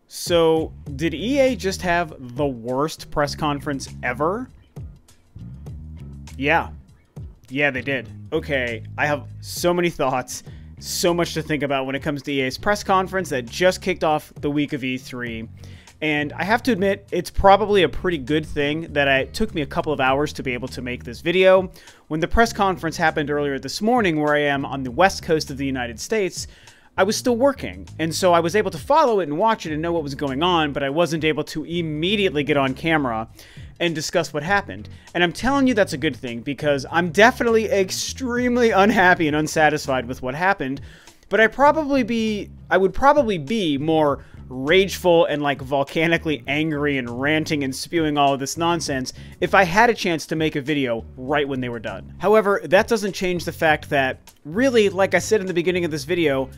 So, did EA just have the worst press conference ever? Yeah. Yeah, they did. Okay, I have so many thoughts, so much to think about when it comes to EA's press conference that just kicked off the week of E3. And I have to admit, it's probably a pretty good thing that it took me a couple of hours to be able to make this video. When the press conference happened earlier this morning, where I am on the west coast of the United States, I was still working, and so I was able to follow it and watch it and know what was going on, but I wasn't able to immediately get on camera and discuss what happened. And I'm telling you that's a good thing, because I'm definitely extremely unhappy and unsatisfied with what happened, but I would probably be more rageful and like volcanically angry and ranting and spewing all of this nonsense if I had a chance to make a video right when they were done. However, that doesn't change the fact that, really, like I said in the beginning of this video,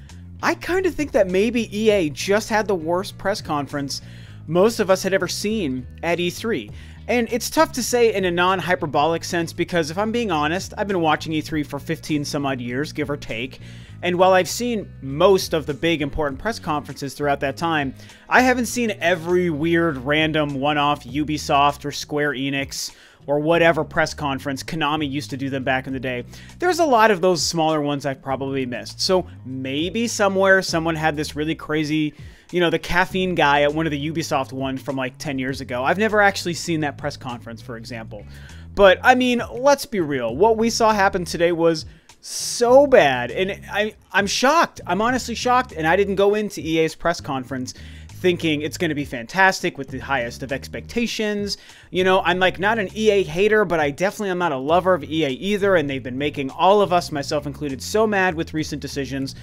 I kind of think that maybe EA just had the worst press conference most of us had ever seen at E3. And it's tough to say in a non-hyperbolic sense because, if I'm being honest, I've been watching E3 for 15 some odd years, give or take. And while I've seen most of the big important press conferences throughout that time, I haven't seen every weird random one-off Ubisoft or Square Enix or whatever press conference. Konami used to do them back in the day. There's a lot of those smaller ones I've probably missed. So maybe somewhere someone had this really crazy, you know, the caffeine guy at one of the Ubisoft ones from like 10 years ago. I've never actually seen that press conference, for example. But I mean, let's be real. What we saw happen today was so bad, and I'm shocked. I'm honestly shocked, and I didn't go into EA's press conference thinking it's going to be fantastic with the highest of expectations. You know, I'm like not an EA hater, but I definitely am not a lover of EA either, and they've been making all of us, myself included, so mad with recent decisions.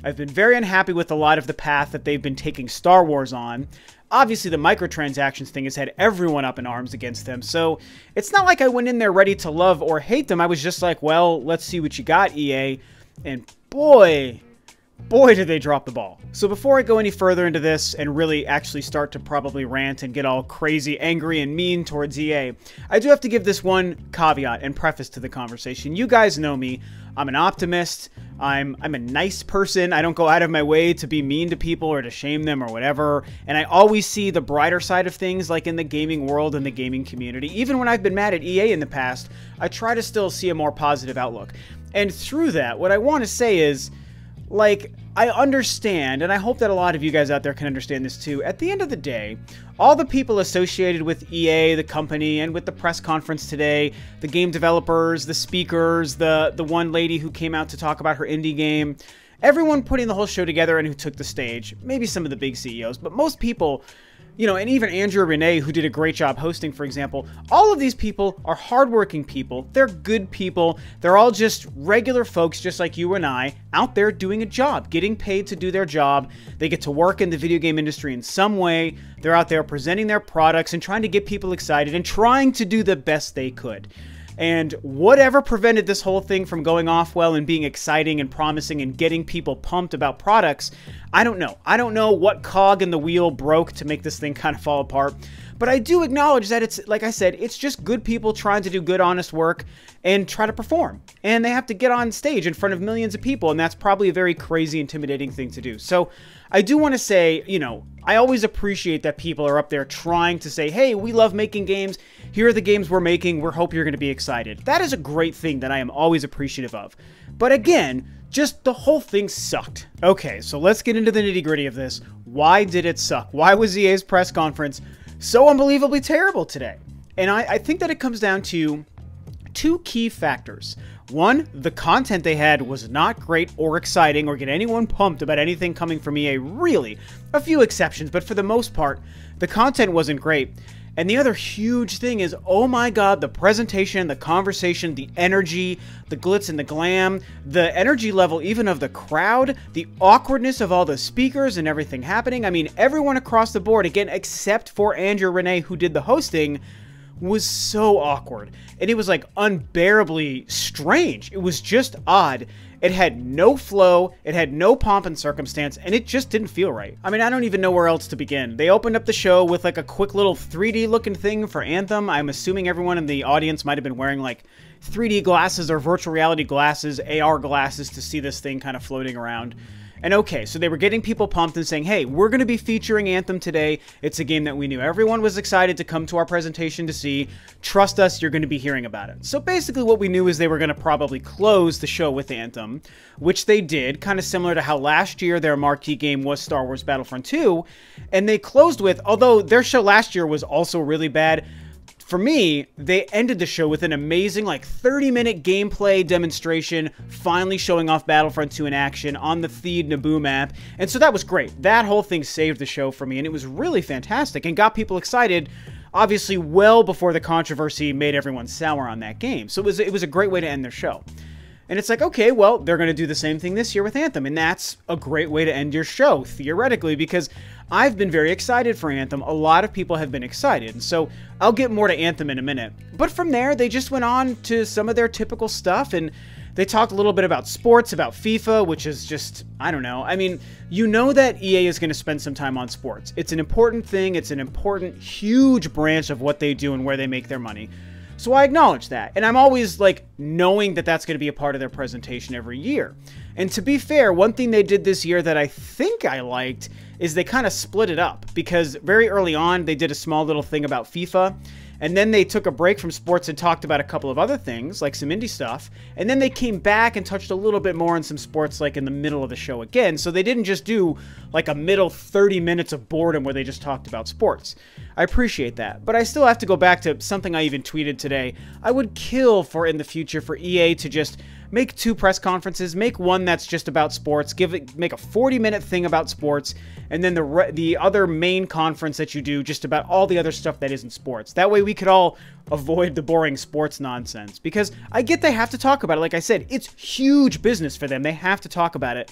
I've been very unhappy with a lot of the path that they've been taking Star Wars on. Obviously, the microtransactions thing has had everyone up in arms against them, so it's not like I went in there ready to love or hate them. I was just like, well, let's see what you got, EA, and boy, did they drop the ball. So before I go any further into this and really actually start to probably rant and get all crazy, angry, and mean towards EA, I do have to give this one caveat and preface to the conversation. You guys know me. I'm an optimist. I'm a nice person. I don't go out of my way to be mean to people or to shame them or whatever. And I always see the brighter side of things, like in the gaming world and the gaming community. Even when I've been mad at EA in the past, I try to still see a more positive outlook. And through that, what I want to say is, like, I understand, and I hope that a lot of you guys out there can understand this too. At the end of the day, all the people associated with EA, the company, and with the press conference today, the game developers, the speakers, the one lady who came out to talk about her indie game, everyone putting the whole show together and who took the stage, maybe some of the big CEOs, but most people, you know, and even Andrew Renee, who did a great job hosting, for example, all of these people are hardworking people. They're good people. They're all just regular folks, just like you and I, out there doing a job, getting paid to do their job. They get to work in the video game industry in some way. They're out there presenting their products and trying to get people excited and trying to do the best they could. And whatever prevented this whole thing from going off well and being exciting and promising and getting people pumped about products, I don't know. I don't know what cog in the wheel broke to make this thing kind of fall apart. But I do acknowledge that it's, like I said, it's just good people trying to do good, honest work and try to perform. And they have to get on stage in front of millions of people, and that's probably a very crazy, intimidating thing to do. So I do want to say, you know, I always appreciate that people are up there trying to say, hey, we love making games. Here are the games we're making. We hope you're going to be excited. That is a great thing that I am always appreciative of. But again, just the whole thing sucked. Okay, so let's get into the nitty-gritty of this. Why did it suck? Why was EA's press conference so unbelievably terrible today? And I think that it comes down to two key factors. One, the content they had was not great or exciting or get anyone pumped about anything coming from EA, really. A few exceptions, but for the most part, the content wasn't great. And the other huge thing is, oh my god, the presentation, the conversation, the energy, the glitz and the glam, the energy level even of the crowd, the awkwardness of all the speakers and everything happening. I mean, everyone across the board, again, except for Andrew Renee, who did the hosting, was so awkward. And it was like unbearably strange. It was just odd. It had no flow, it had no pomp and circumstance, and it just didn't feel right. I mean, I don't even know where else to begin. They opened up the show with like a quick little 3D looking thing for Anthem. I'm assuming everyone in the audience might have been wearing like 3D glasses or virtual reality glasses, AR glasses, to see this thing kind of floating around. And okay, so they were getting people pumped and saying, hey, we're going to be featuring Anthem today. It's a game that we knew everyone was excited to come to our presentation to see. Trust us, you're going to be hearing about it. So basically what we knew is they were going to probably close the show with Anthem, which they did, kind of similar to how last year their marquee game was Star Wars Battlefront 2. And they closed with, although their show last year was also really bad, for me, they ended the show with an amazing, like, 30-minute gameplay demonstration, finally showing off Battlefront 2 in action on the Theed Naboo map, and so that was great. That whole thing saved the show for me, and it was really fantastic, and got people excited, obviously well before the controversy made everyone sour on that game. So it was a great way to end their show. And it's like, okay, well, they're going to do the same thing this year with Anthem, and that's a great way to end your show, theoretically, because I've been very excited for Anthem. A lot of people have been excited, and so I'll get more to Anthem in a minute. But from there, they just went on to some of their typical stuff, and they talked a little bit about sports, about FIFA, which is just, I don't know. I mean, you know that EA is going to spend some time on sports. It's an important thing. It's an important, huge branch of what they do and where they make their money. So I acknowledge that, and I'm always, like, knowing that that's going to be a part of their presentation every year. And to be fair, one thing they did this year that I think I liked is they kind of split it up, because very early on, they did a small little thing about FIFA, and then they took a break from sports and talked about a couple of other things, like some indie stuff, and then they came back and touched a little bit more on some sports, like in the middle of the show again, so they didn't just do, like, a middle 30 minutes of boredom where they just talked about sports. I appreciate that, but I still have to go back to something I even tweeted today. I would kill for, in the future, for EA to just make 2 press conferences, make one that's just about sports, make a 40-minute thing about sports, and then the other main conference that you do just about all the other stuff that isn't sports. That way we could all avoid the boring sports nonsense, because I get they have to talk about it. Like I said, it's huge business for them. They have to talk about it.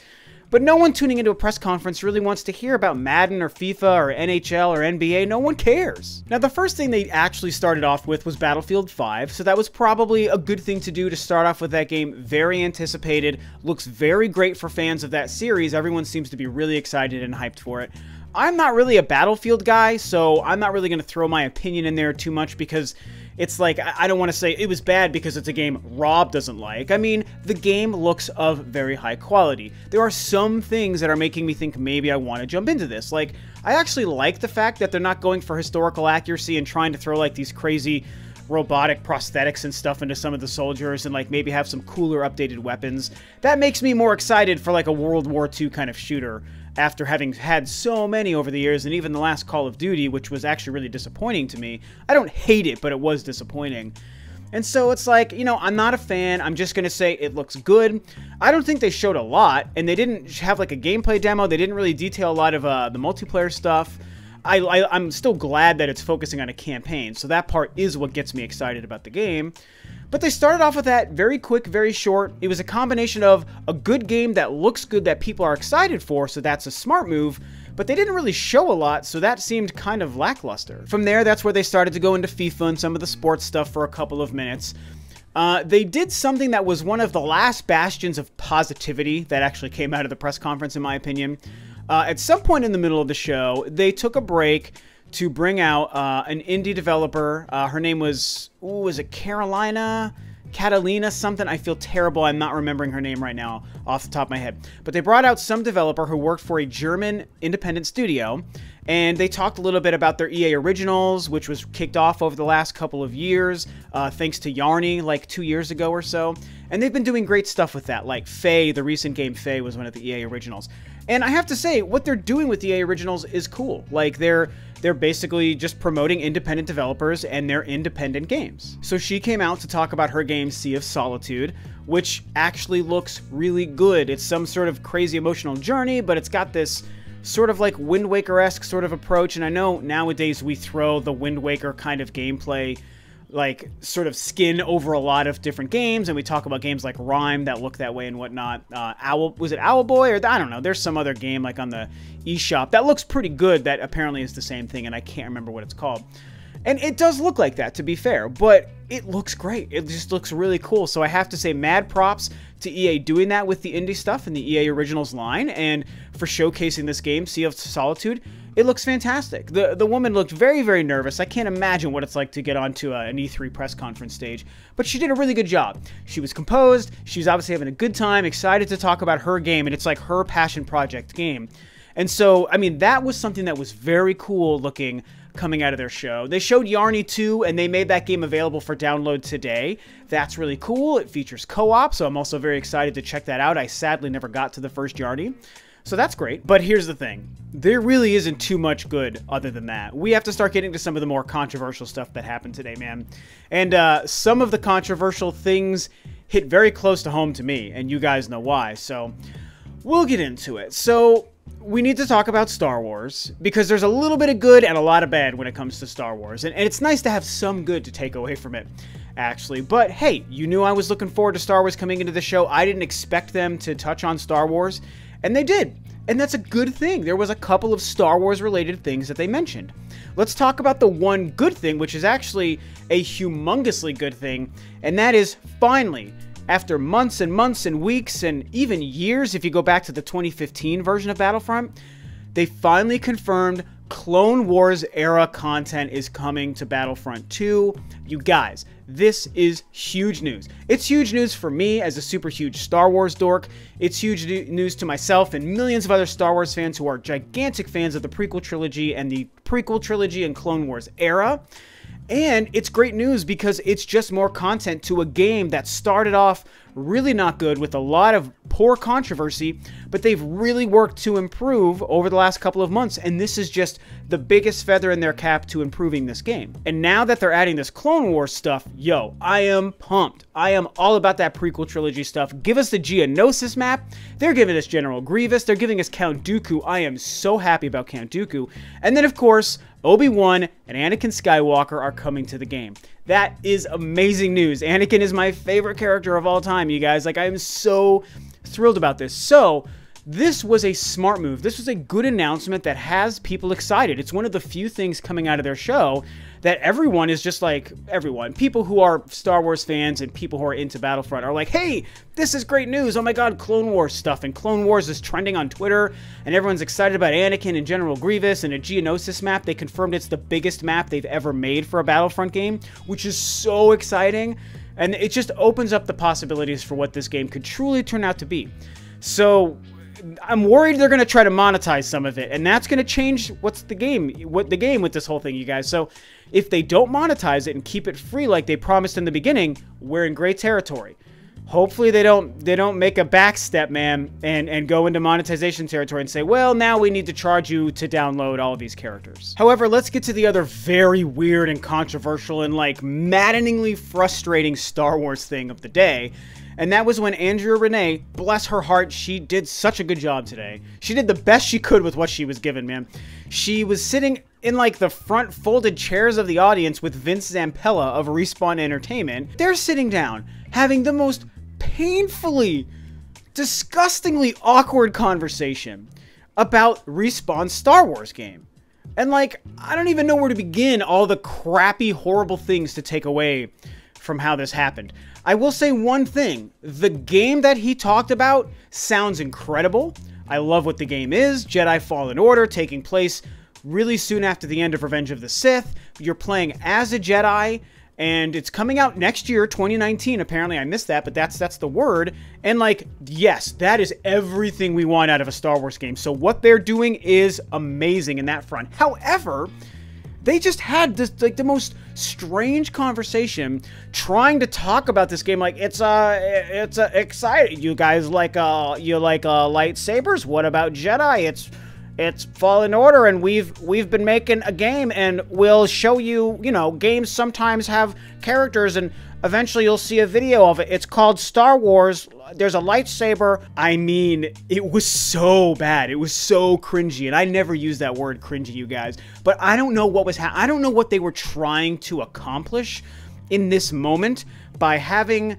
But no one tuning into a press conference really wants to hear about Madden or FIFA or NHL or NBA. No one cares. Now, the first thing they actually started off with was Battlefield 5, so that was probably a good thing to do to start off with that game. Very anticipated, looks very great for fans of that series. Everyone seems to be really excited and hyped for it. I'm not really a Battlefield guy, so I'm not really going to throw my opinion in there too much, because it's like, I don't want to say it was bad because it's a game Rob doesn't like. I mean, the game looks of very high quality. There are some things that are making me think maybe I want to jump into this. Like, I actually like the fact that they're not going for historical accuracy and trying to throw, like, these crazy robotic prosthetics and stuff into some of the soldiers and, like, maybe have some cooler updated weapons. That makes me more excited for, like, a World War II kind of shooter, after having had so many over the years, and even the last Call of Duty, which was actually really disappointing to me. I don't hate it, but it was disappointing. And so it's like, you know, I'm not a fan. I'm just going to say it looks good. I don't think they showed a lot, and they didn't have, like, a gameplay demo. They didn't really detail a lot of the multiplayer stuff. I'm still glad that it's focusing on a campaign, so that part is what gets me excited about the game. But they started off with that very quick, very short. It was a combination of a good game that looks good that people are excited for, so that's a smart move, but they didn't really show a lot, so that seemed kind of lackluster. From there, that's where they started to go into FIFA and some of the sports stuff for a couple of minutes. They did something that was one of the last bastions of positivity that actually came out of the press conference, in my opinion. At some point in the middle of the show, they took a break to bring out an indie developer. Her name was it Catalina something? I feel terrible. I'm not remembering her name right now off the top of my head. But they brought out some developer who worked for a German independent studio, and they talked a little bit about their EA Originals, which was kicked off over the last couple of years, thanks to Yarny, like 2 years ago or so. And they've been doing great stuff with that, like Faye, the recent game Faye was one of the EA Originals. And I have to say, what they're doing with EA Originals is cool. Like, they're basically just promoting independent developers and their independent games. So she came out to talk about her game, Sea of Solitude, which actually looks really good. It's some sort of crazy emotional journey, but it's got this sort of like Wind Waker-esque sort of approach. And I know nowadays we throw the Wind Waker kind of gameplay, like, sort of skin over a lot of different games, and we talk about games like Rime that look that way and whatnot. Was it Owlboy, or I don't know, there's some other game like on the eShop that looks pretty good that apparently is the same thing, and I can't remember what it's called. And it does look like that, to be fair, but it looks great. It just looks really cool. So I have to say mad props to EA doing that with the indie stuff and the EA Originals line, and for showcasing this game, Sea of Solitude. It looks fantastic. The woman looked very, very nervous. I can't imagine what it's like to get onto an E3 press conference stage, but she did a really good job. She was composed. She was obviously having a good time, excited to talk about her game, and it's like her passion project game. And so, I mean, that was something that was very cool looking coming out of their show. They showed Yarny 2, and they made that game available for download today. That's really cool. It features co-op, so I'm also very excited to check that out. I sadly never got to the first Yarny. So that's great. But here's the thing. There really isn't too much good other than that. We have to start getting to some of the more controversial stuff that happened today, man. And some of the controversial things hit very close to home to me, and you guys know why. So we'll get into it. So we need to talk about Star Wars, because there's a little bit of good and a lot of bad when it comes to Star Wars. And it's nice to have some good to take away from it, actually. But hey, you knew I was looking forward to Star Wars coming into the show. I didn't expect them to touch on Star Wars. And they did. And that's a good thing. There was a couple of Star Wars related things that they mentioned. Let's talk about the one good thing, which is actually a humongously good thing. And that is, finally, after months and months and weeks and even years, if you go back to the 2015 version of Battlefront, they finally confirmed Clone Wars era content is coming to Battlefront 2. You guys, this is huge news. It's huge news for me as a super huge Star Wars dork. It's huge news to myself and millions of other Star Wars fans who are gigantic fans of the prequel trilogy and the prequel trilogy and Clone Wars era. And it's great news because it's just more content to a game that started off really not good with a lot of poor controversy, but they've really worked to improve over the last couple of months, and this is just the biggest feather in their cap to improving this game. And now that they're adding this Clone Wars stuff, yo, I am pumped. I am all about that prequel trilogy stuff. Give us the Geonosis map. They're giving us General Grievous. They're giving us Count Dooku. I am so happy about Count Dooku. And then, of course, Obi-Wan and Anakin Skywalker are coming to the game. That is amazing news. Anakin is my favorite character of all time, you guys. Like, I am so thrilled about this. So, this was a smart move. This was a good announcement that has people excited. It's one of the few things coming out of their show that everyone is just like, everyone, people who are Star Wars fans and people who are into Battlefront are like, hey, this is great news. Oh my God, Clone Wars stuff. And Clone Wars is trending on Twitter and everyone's excited about Anakin and General Grievous and a Geonosis map. They confirmed it's the biggest map they've ever made for a Battlefront game, which is so exciting. And it just opens up the possibilities for what this game could truly turn out to be. So I'm worried they're going to try to monetize some of it, and that's going to change the game with this whole thing, you guys. So if they don't monetize it and keep it free like they promised in the beginning, we're in great territory. Hopefully they don't make a backstep, man, and go into monetization territory and say, well, now we need to charge you to download all of these characters. However, let's get to the other very weird and controversial and like maddeningly frustrating Star Wars thing of the day. And that was when Andrea Renee, bless her heart, she did such a good job today. She did the best she could with what she was given, man. She was sitting in like the front folded chairs of the audience with Vince Zampella of Respawn Entertainment. They're sitting down, having the most painfully, disgustingly awkward conversation about Respawn's Star Wars game. And like, I don't even know where to begin all the crappy, horrible things to take away from how this happened. I will say one thing. The game that he talked about sounds incredible. I love what the game is. Jedi Fallen Order, taking place really soon after the end of Revenge of the Sith. You're playing as a Jedi, and it's coming out next year, 2019. Apparently, I missed that, but that's the word. And like, yes, that is everything we want out of a Star Wars game. So what they're doing is amazing in that front. However, they just had this, like, the most strange conversation trying to talk about this game like it's exciting. You guys like lightsabers? What about Jedi? It's Fallen Order, and we've been making a game, and we'll show you, you know, games sometimes have characters, and eventually you'll see a video of it. It's called Star Wars. There's a lightsaber. I mean, it was so bad. It was so cringy, and I never use that word cringy, you guys. But I don't know what was I don't know what they were trying to accomplish in this moment by having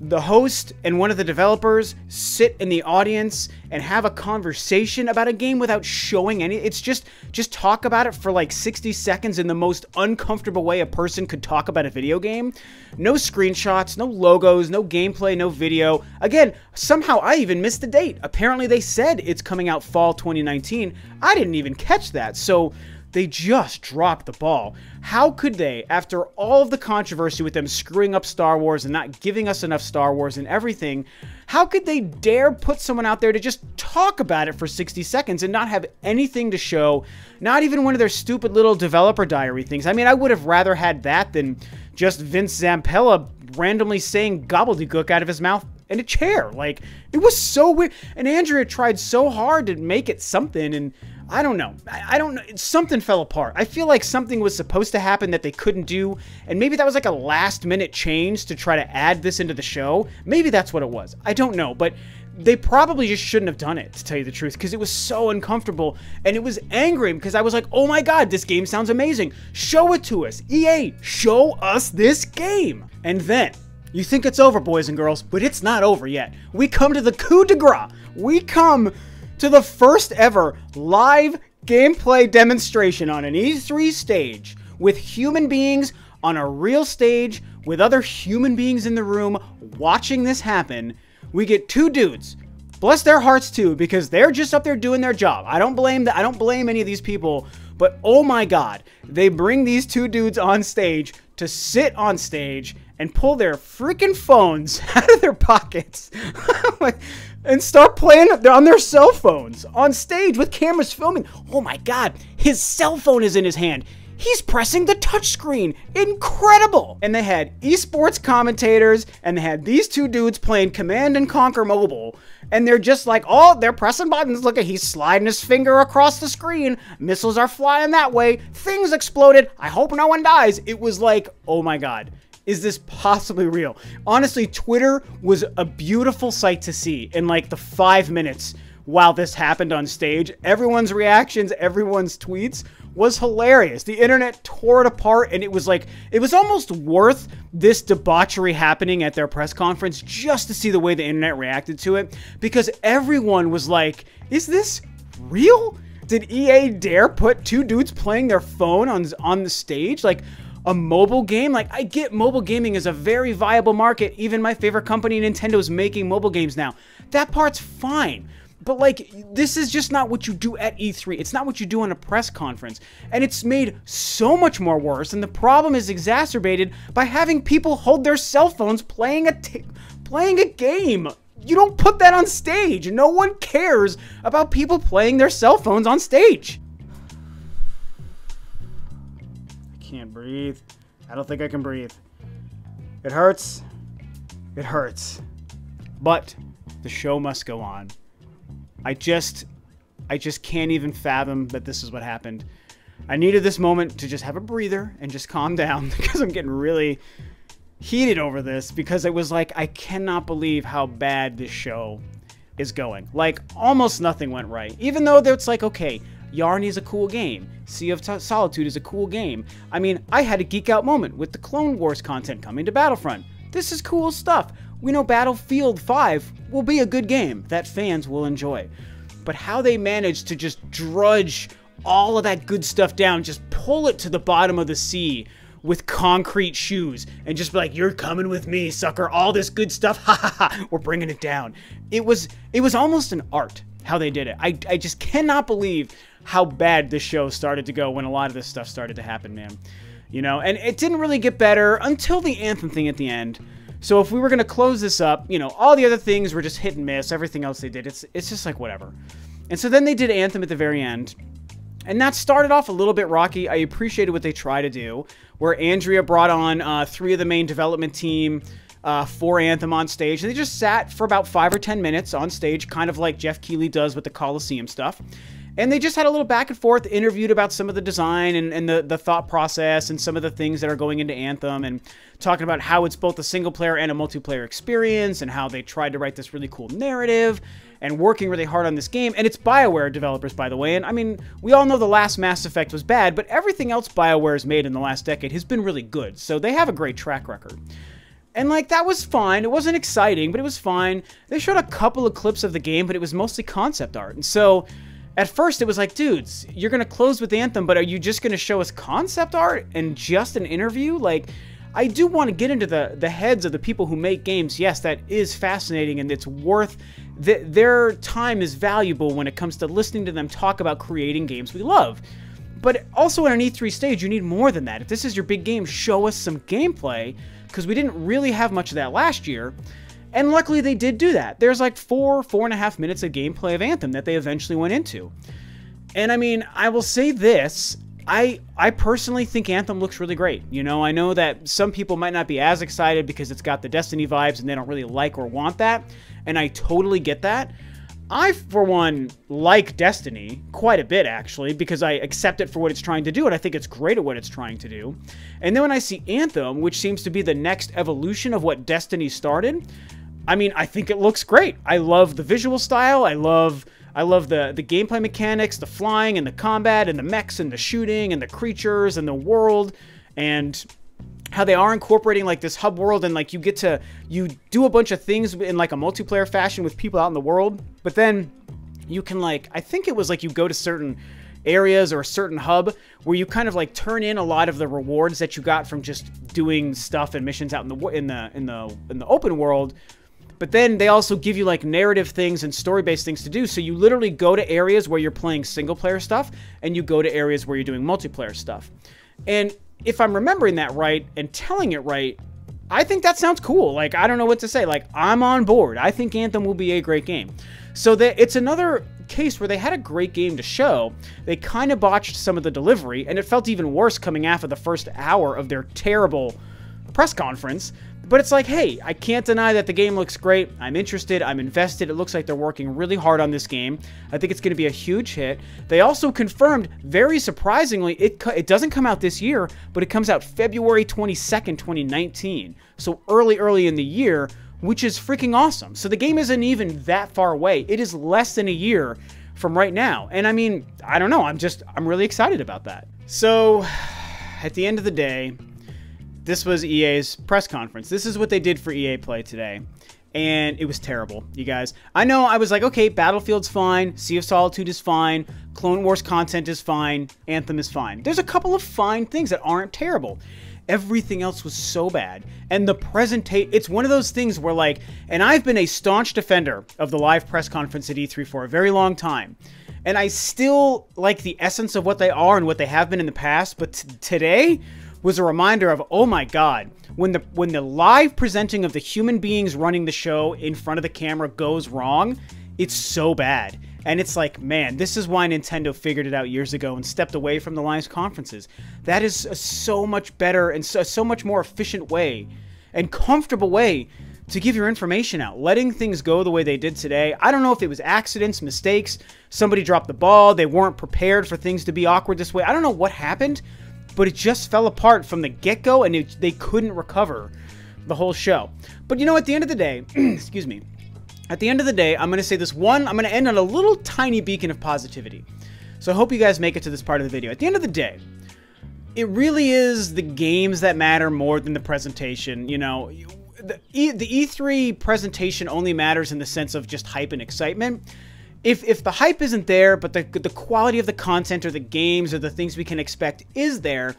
the host and one of the developers sit in the audience and have a conversation about a game without showing any. It's just talk about it for like 60 seconds in the most uncomfortable way a person could talk about a video game. No screenshots, no logos, no gameplay, no video. Again, somehow I even missed the date. Apparently they said it's coming out fall 2019. I didn't even catch that. So they just dropped the ball. How could they, after all of the controversy with them screwing up Star Wars and not giving us enough Star Wars and everything, how could they dare put someone out there to just talk about it for 60 seconds and not have anything to show? Not even one of their stupid little developer diary things. I mean, I would have rather had that than just Vince Zampella randomly saying gobbledygook out of his mouth in a chair. Like, it was so weird. And Andrea tried so hard to make it something, and I don't know. I don't know. Something fell apart. I feel like something was supposed to happen that they couldn't do, and maybe that was like a last-minute change to try to add this into the show. Maybe that's what it was. I don't know, but they probably just shouldn't have done it, to tell you the truth, because it was so uncomfortable, and it was angering, because I was like, oh my god, this game sounds amazing. Show it to us. EA, show us this game. And then, you think it's over, boys and girls, but it's not over yet. We come to the coup de grace. We come to the first ever live gameplay demonstration on an E3 stage with human beings on a real stage with other human beings in the room watching this happen. We get two dudes. Bless their hearts too, because they're just up there doing their job. I don't blame any of these people, but oh my god, they bring these two dudes on stage to sit on stage and pull their freaking phones out of their pockets and start playing on their cell phones on stage with cameras filming. Oh my god, his cell phone is in his hand. He's pressing the touchscreen. Incredible! And they had esports commentators, and they had these two dudes playing Command and Conquer Mobile, and they're just like, oh, they're pressing buttons. Look at, he's sliding his finger across the screen. Missiles are flying that way. Things exploded. I hope no one dies. It was like, oh my god. Is this possibly real? Honestly, Twitter was a beautiful sight to see in like the 5 minutes while this happened on stage. Everyone's reactions, everyone's tweets was hilarious. The internet tore it apart, and it was like, it was almost worth this debauchery happening at their press conference just to see the way the internet reacted to it, because everyone was like, is this real? Did EA dare put two dudes playing their phone on the stage? Like, a mobile game? Like, I get mobile gaming is a very viable market. Even my favorite company, Nintendo, is making mobile games now. That part's fine. But, like, this is just not what you do at E3. It's not what you do on a press conference. And it's made so much more worse, and the problem is exacerbated by having people hold their cell phones playing a game. You don't put that on stage. No one cares about people playing their cell phones on stage. Can't breathe. I don't think I can breathe. It hurts. It hurts. But the show must go on. I just can't even fathom that this is what happened. I needed this moment to just have a breather and just calm down, because I'm getting really heated over this, because it was like, I cannot believe how bad this show is going. Like, almost nothing went right. Even though it's like, okay, Yarny is a cool game. Sea of Solitude is a cool game. I mean, I had a geek out moment with the Clone Wars content coming to Battlefront. This is cool stuff. We know Battlefield 5 will be a good game that fans will enjoy. But how they managed to just drudge all of that good stuff down, just pull it to the bottom of the sea with concrete shoes and just be like, you're coming with me, sucker. All this good stuff, ha ha ha, we're bringing it down. It was almost an art how they did it. I just cannot believe how bad this show started to go when a lot of this stuff started to happen, man. You know, and it didn't really get better until the Anthem thing at the end. So if we were going to close this up, you know, all the other things were just hit and miss. Everything else they did, it's just like whatever. And so then they did Anthem at the very end. And that started off a little bit rocky. I appreciated what they tried to do, where Andrea brought on 3 of the main development team for Anthem on stage. And they just sat for about 5 or 10 minutes on stage, kind of like Jeff Keighley does with the Coliseum stuff. And they just had a little back and forth, interviewed about some of the design and the thought process and some of the things that are going into Anthem, and talking about how it's both a single player and a multiplayer experience, and how they tried to write this really cool narrative and working really hard on this game. And it's BioWare developers, by the way. And I mean, we all know the last Mass Effect was bad, but everything else BioWare has made in the last decade has been really good. So they have a great track record. And, like, that was fine. It wasn't exciting, but it was fine. They showed a couple of clips of the game, but it was mostly concept art. And so, at first, it was like, dudes, you're going to close with Anthem, but are you just going to show us concept art and just an interview? Like, I do want to get into the heads of the people who make games. Yes, that is fascinating, and it's worth... Their time is valuable when it comes to listening to them talk about creating games we love. But also at an E3 stage, you need more than that. If this is your big game, show us some gameplay, because we didn't really have much of that last year. And luckily they did do that. There's like 4.5 minutes of gameplay of Anthem that they eventually went into. And I mean, I will say this, I personally think Anthem looks really great. You know, I know that some people might not be as excited because it's got the Destiny vibes and they don't really like or want that. And I totally get that. I, for one, like Destiny quite a bit, actually, because I accept it for what it's trying to do, and I think it's great at what it's trying to do. And then when I see Anthem, which seems to be the next evolution of what Destiny started, I mean, I think it looks great. I love the visual style. I love the gameplay mechanics, the flying and the combat and the mechs and the shooting and the creatures and the world, and how they are incorporating like this hub world, and like you do a bunch of things in like a multiplayer fashion with people out in the world, but then you can, like, I think it was like you go to certain areas or a certain hub where you kind of like turn in a lot of the rewards that you got from just doing stuff and missions out in the open world. But then they also give you like narrative things and story-based things to do. So you literally go to areas where you're playing single-player stuff, and you go to areas where you're doing multiplayer stuff. And if I'm remembering that right and telling it right, I think that sounds cool. Like, I don't know what to say. Like, I'm on board. I think Anthem will be a great game. So it's another case where they had a great game to show. They kind of botched some of the delivery, and it felt even worse coming after the first hour of their terrible press conference. But it's like, hey, I can't deny that the game looks great. I'm interested. I'm invested. It looks like they're working really hard on this game. I think it's going to be a huge hit. They also confirmed, very surprisingly, it doesn't come out this year, but it comes out February 22nd, 2019. So early in the year, which is freaking awesome. So the game isn't even that far away. It is less than a year from right now. And I mean, I don't know. I'm really excited about that. So at the end of the day, this was EA's press conference. This is what they did for EA Play today. And it was terrible, you guys. I know, I was like, okay, Battlefield's fine. Sea of Solitude is fine. Clone Wars content is fine. Anthem is fine. There's a couple of fine things that aren't terrible. Everything else was so bad. And the presentation, it's one of those things where, like, and I've been a staunch defender of the live press conference at E3 for a very long time. And I still like the essence of what they are and what they have been in the past. But today was a reminder of, oh my god, when the live presenting of the human beings running the show in front of the camera goes wrong, it's so bad. And it's like, man, this is why Nintendo figured it out years ago and stepped away from the live conferences. That is a so much better and so much more efficient way and comfortable way to give your information out. Letting things go the way they did today. I don't know if it was accidents, mistakes, somebody dropped the ball, they weren't prepared for things to be awkward this way. I don't know what happened, but it just fell apart from the get-go, and they couldn't recover the whole show. But you know, at the end of the day, excuse me, at the end of the day, I'm going to say this one, I'm going to end on a little tiny beacon of positivity. So I hope you guys make it to this part of the video. At the end of the day, it really is the games that matter more than the presentation. You know, the E3 presentation only matters in the sense of just hype and excitement. If the hype isn't there, but the quality of the content or the games or the things we can expect is there,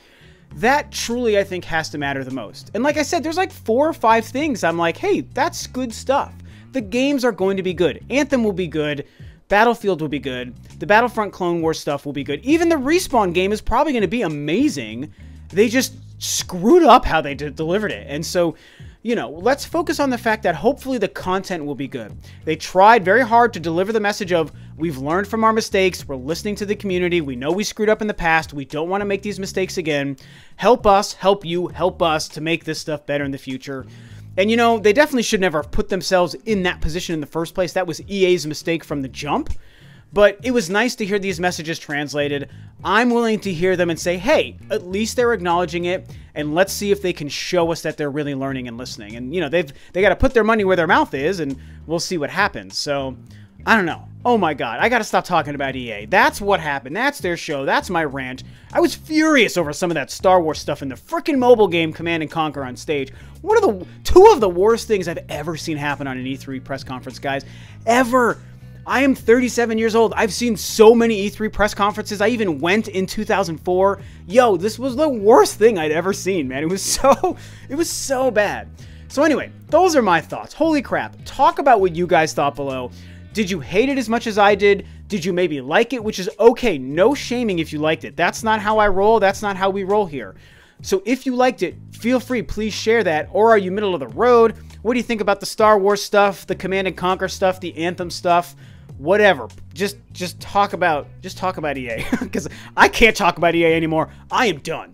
that truly, I think, has to matter the most. And like I said, there's like 4 or 5 things I'm like, hey, that's good stuff. The games are going to be good. Anthem will be good. Battlefield will be good. The Battlefront Clone Wars stuff will be good. Even the Respawn game is probably going to be amazing. They just screwed up how they delivered it. And so, you know, let's focus on the fact that hopefully the content will be good. They tried very hard to deliver the message of, we've learned from our mistakes, we're listening to the community, we know we screwed up in the past, we don't want to make these mistakes again. Help us, help you, help us to make this stuff better in the future. And you know, they definitely should never have put themselves in that position in the first place. That was EA's mistake from the jump. But it was nice to hear these messages translated. I'm willing to hear them and say, hey, at least they're acknowledging it, and let's see if they can show us that they're really learning and listening. And, you know, they got to put their money where their mouth is, and we'll see what happens. So, I don't know. Oh my god, I gotta stop talking about EA. That's what happened. That's their show. That's my rant. I was furious over some of that Star Wars stuff in the frickin' mobile game Command & Conquer on stage. Two of the worst things I've ever seen happen on an E3 press conference, guys. Ever. I am 37 years old. I've seen so many E3 press conferences. I even went in 2004. Yo, this was the worst thing I'd ever seen, man. It was so bad. So anyway, those are my thoughts. Holy crap. Talk about what you guys thought below. Did you hate it as much as I did? Did you maybe like it? Which is okay. No shaming if you liked it. That's not how I roll. That's not how we roll here. So if you liked it, feel free. Please share that. Or are you middle of the road? What do you think about the Star Wars stuff, the Command & Conquer stuff, the Anthem stuff? Whatever. Just talk about EA. Because I can't talk about EA anymore. I am done.